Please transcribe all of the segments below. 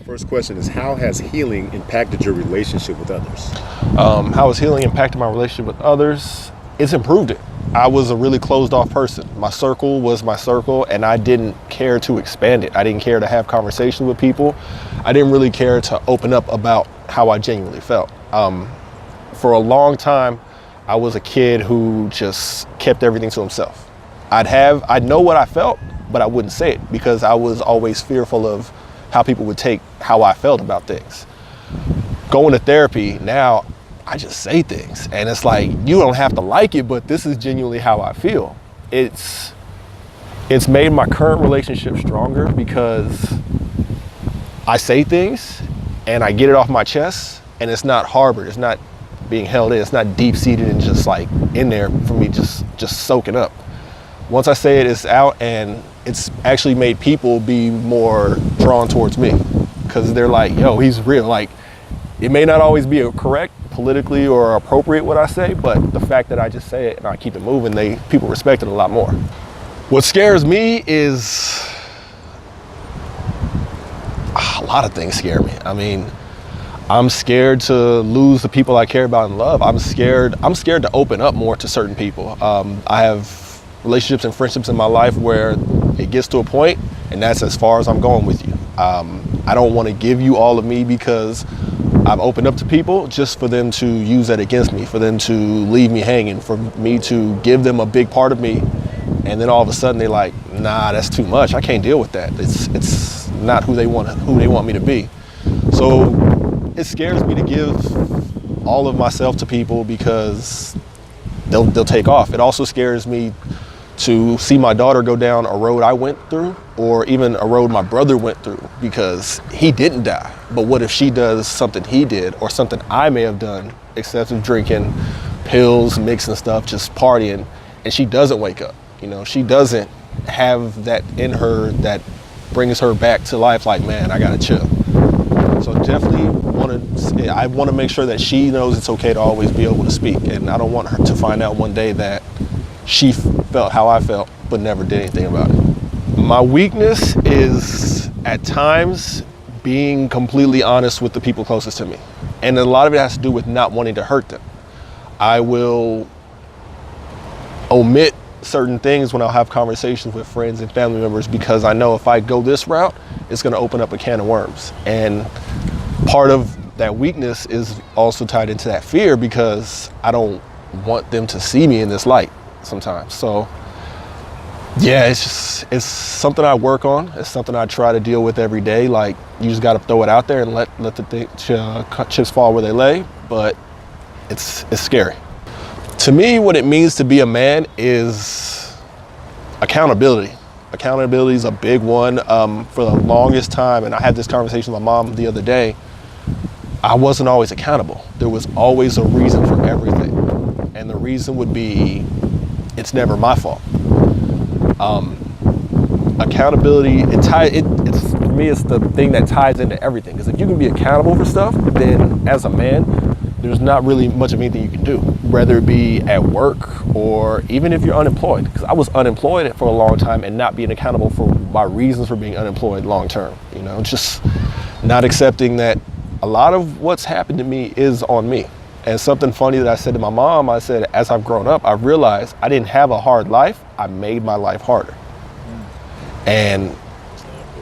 First question is, how has healing impacted your relationship with others? How has healing impacted my relationship with others? It's improved it. I was a really closed off person. My circle was my circle, and I didn't care to expand it. I didn't care to have conversations with people. I didn't really care to open up about how I genuinely felt. For a long time, I was a kid who just kept everything to himself. I'd know what I felt, but I wouldn't say it because I was always fearful of how people would take how I felt about things. Going to therapy, now I just say things and it's like, you don't have to like it, but this is genuinely how I feel. It's made my current relationship stronger because I say things and I get it off my chest and it's not harbored, it's not being held in, it's not deep seated and just like in there for me just soaking up. Once I say it, it's out, and it's actually made people be more drawn towards me because they're like, yo, he's real. Like, it may not always be correct politically or appropriate what I say, but the fact that I just say it and I keep it moving, people respect it a lot more. What scares me is a lot of things scare me. I mean, I'm scared to lose the people I care about and love. I'm scared to open up more to certain people. I have relationships and friendships in my life where it gets to a point and that's as far as I'm going with you. I don't want to give you all of me because I've opened up to people just for them to use that against me, for them to leave me hanging, for me to give them a big part of me. And then all of a sudden they're like, nah, that's too much. I can't deal with that. It's not who they want me to be. So it scares me to give all of myself to people because they'll take off. It also scares me to see my daughter go down a road I went through, or even a road my brother went through, because he didn't die. But what if she does something he did, or something I may have done, excessive drinking, pills, mixing stuff, just partying, and she doesn't wake up. You know, she doesn't have that in her that brings her back to life, like, man, I gotta chill. So definitely I want to make sure that she knows it's okay to always be able to speak, and I don't want her to find out one day that she felt how I felt but never did anything about it. My weakness is at times being completely honest with the people closest to me, and a lot of it has to do with not wanting to hurt them. I will omit certain things when I'll have conversations with friends and family members because I know if I go this route, it's going to open up a can of worms. And part of that weakness is also tied into that fear because I don't want them to see me in this light sometimes. So yeah, it's something I work on. It's something I try to deal with every day. Like, you just got to throw it out there and let the chips fall where they lay. But it's scary. To me, what it means to be a man is accountability. Accountability is a big one. For the longest time, and I had this conversation with my mom the other day, I wasn't always accountable. There was always a reason for everything. And the reason would be, it's never my fault. Accountability, it's for me, it's the thing that ties into everything. Because if you can be accountable for stuff, then as a man, there's not really much of anything you can do, whether it be at work or even if you're unemployed. Because I was unemployed for a long time and not being accountable for my reasons for being unemployed long term. You know, just not accepting that a lot of what's happened to me is on me. And something funny that I said to my mom, I said, as I've grown up, I've realized I didn't have a hard life. I made my life harder. And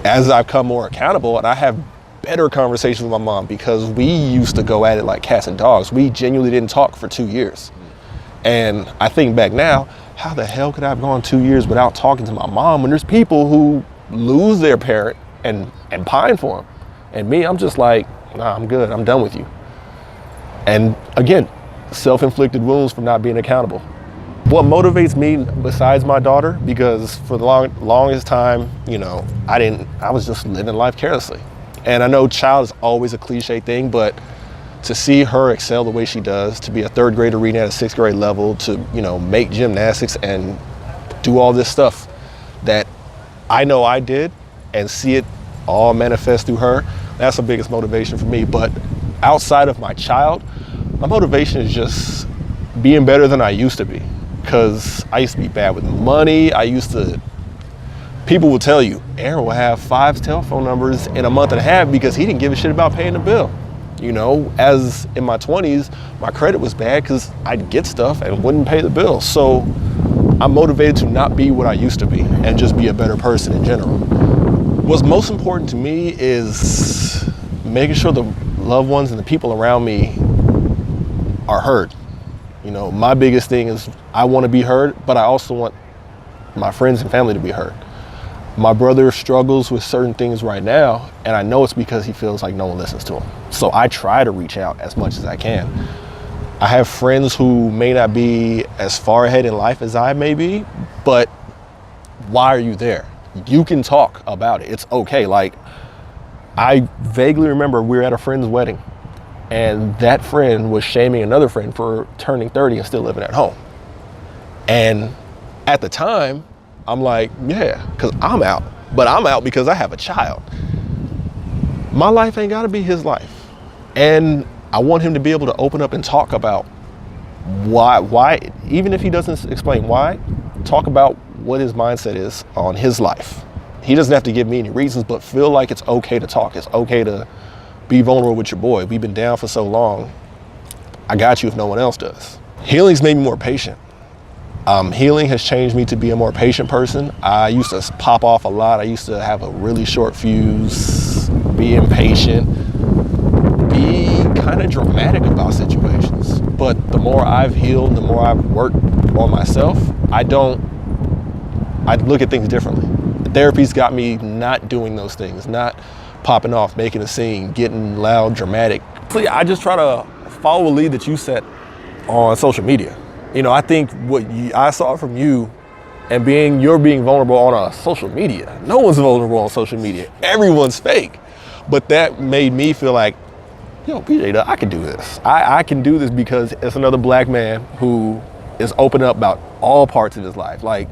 as I've come more accountable, and I have better conversations with my mom, because we used to go at it like cats and dogs. We genuinely didn't talk for 2 years. And I think back now, how the hell could I have gone 2 years without talking to my mom when there's people who lose their parent and pine for them? And me, I'm just like, nah, I'm good. I'm done with you. And again, self-inflicted wounds from not being accountable. What motivates me besides my daughter, because for the longest time, you know, I was just living life carelessly. And I know child is always a cliche thing, but to see her excel the way she does, to be a third grader reading at a sixth grade level, to, you know, make gymnastics and do all this stuff that I know I did, and see it all manifest through her, that's the biggest motivation for me. But outside of my child, my motivation is just being better than I used to be. Because I used to be bad with money. people will tell you, Aaron will have 5 telephone numbers in a month and a half because he didn't give a shit about paying the bill. You know, as in my 20s, my credit was bad because I'd get stuff and wouldn't pay the bill. So I'm motivated to not be what I used to be and just be a better person in general. What's most important to me is making sure the loved ones and the people around me are heard. You know, my biggest thing is I want to be heard, but I also want my friends and family to be heard. My brother struggles with certain things right now, and I know it's because he feels like no one listens to him. So I try to reach out as much as I can. I have friends who may not be as far ahead in life as I may be, but why are you there? You can talk about it. It's okay. Like, I vaguely remember we were at a friend's wedding, and that friend was shaming another friend for turning 30 and still living at home. And at the time, I'm like, yeah, because I'm out. But I'm out because I have a child. My life ain't got to be his life. And I want him to be able to open up and talk about why, even if he doesn't explain why, talk about what his mindset is on his life. He doesn't have to give me any reasons, but feel like it's okay to talk. It's okay to be vulnerable with your boy. We've been down for so long. I got you if no one else does. Healing's made me more patient. Healing has changed me to be a more patient person. I used to pop off a lot. I used to have a really short fuse, be impatient, be kind of dramatic about situations. But the more I've healed, the more I've worked on myself, I look at things differently. Therapy's got me not doing those things, not popping off, making a scene, getting loud, dramatic. So yeah, I just try to follow a lead that you set on social media. You know, I think what I saw from you and you're being vulnerable on a social media. No one's vulnerable on social media. Everyone's fake. But that made me feel like, yo, PJ, I can do this. I can do this because it's another black man who is open up about all parts of his life. Like,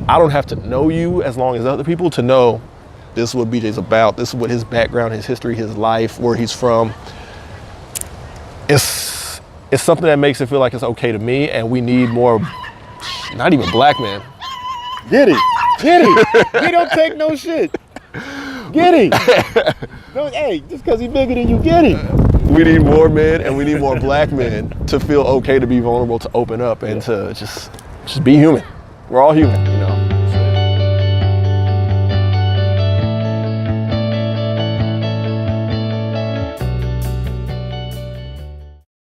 I don't have to know you as long as other people to know this is what BJ's about. This is what his background, his history, his life, where he's from. It's something that makes it feel like it's okay to me, and we need more, not even black men. Get it. He don't take no shit. Get it. Hey, just because he's bigger than you, get it. We need more men, and we need more black men to feel okay to be vulnerable, to open up, and to just be human. We're all human.